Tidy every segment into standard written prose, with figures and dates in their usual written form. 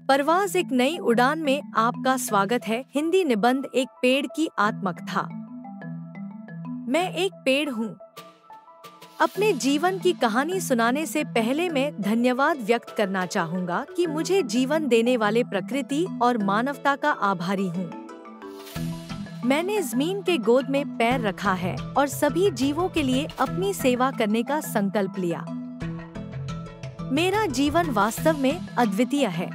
परवाज एक नई उड़ान में आपका स्वागत है। हिंदी निबंध एक पेड़ की आत्मकथा। मैं एक पेड़ हूँ। अपने जीवन की कहानी सुनाने से पहले मैं धन्यवाद व्यक्त करना चाहूँगा कि मुझे जीवन देने वाले प्रकृति और मानवता का आभारी हूँ। मैंने ज़मीन के गोद में पैर रखा है और सभी जीवों के लिए अपनी सेवा करने का संकल्प लिया। मेरा जीवन वास्तव में अद्वितीय है।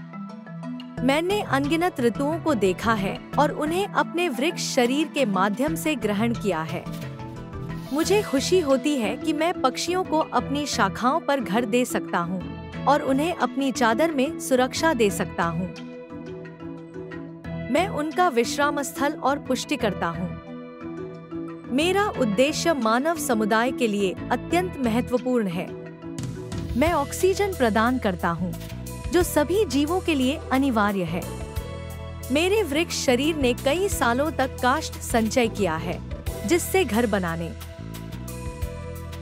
मैंने अनगिनत ऋतुओं को देखा है और उन्हें अपने वृक्ष शरीर के माध्यम से ग्रहण किया है। मुझे खुशी होती है कि मैं पक्षियों को अपनी शाखाओं पर घर दे सकता हूँ और उन्हें अपनी चादर में सुरक्षा दे सकता हूँ। मैं उनका विश्राम स्थल और पुष्टि करता हूँ। मेरा उद्देश्य मानव समुदाय के लिए अत्यंत महत्वपूर्ण है। मैं ऑक्सीजन प्रदान करता हूँ, जो सभी जीवों के लिए अनिवार्य है। मेरे वृक्ष शरीर ने कई सालों तक काष्ठ संचय किया है, जिससे घर बनाने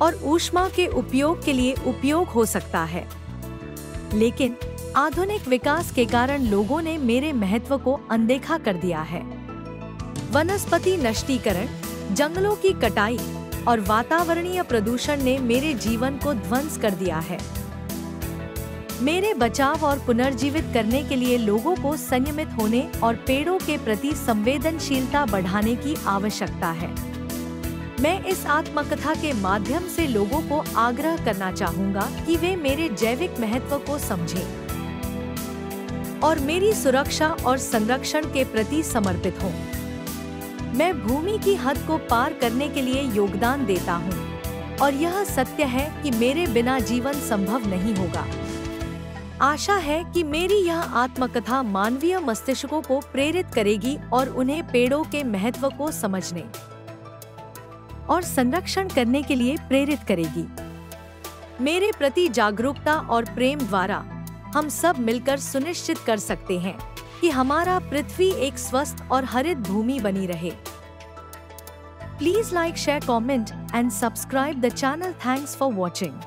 और ऊष्मा के उपयोग के लिए उपयोग हो सकता है। लेकिन आधुनिक विकास के कारण लोगों ने मेरे महत्व को अनदेखा कर दिया है। वनस्पति नष्टीकरण, जंगलों की कटाई और वातावरणीय प्रदूषण ने मेरे जीवन को ध्वंस कर दिया है। मेरे बचाव और पुनर्जीवित करने के लिए लोगों को संयमित होने और पेड़ों के प्रति संवेदनशीलता बढ़ाने की आवश्यकता है। मैं इस आत्मकथा के माध्यम से लोगों को आग्रह करना चाहूँगा कि वे मेरे जैविक महत्व को समझें और मेरी सुरक्षा और संरक्षण के प्रति समर्पित हों। मैं भूमि की हद को पार करने के लिए योगदान देता हूँ और यह सत्य है कि मेरे बिना जीवन संभव नहीं होगा। आशा है कि मेरी यह आत्मकथा मानवीय मस्तिष्कों को प्रेरित करेगी और उन्हें पेड़ों के महत्व को समझने और संरक्षण करने के लिए प्रेरित करेगी। मेरे प्रति जागरूकता और प्रेम द्वारा हम सब मिलकर सुनिश्चित कर सकते हैं कि हमारा पृथ्वी एक स्वस्थ और हरित भूमि बनी रहे। Please like, share, comment and subscribe the channel. Thanks for watching.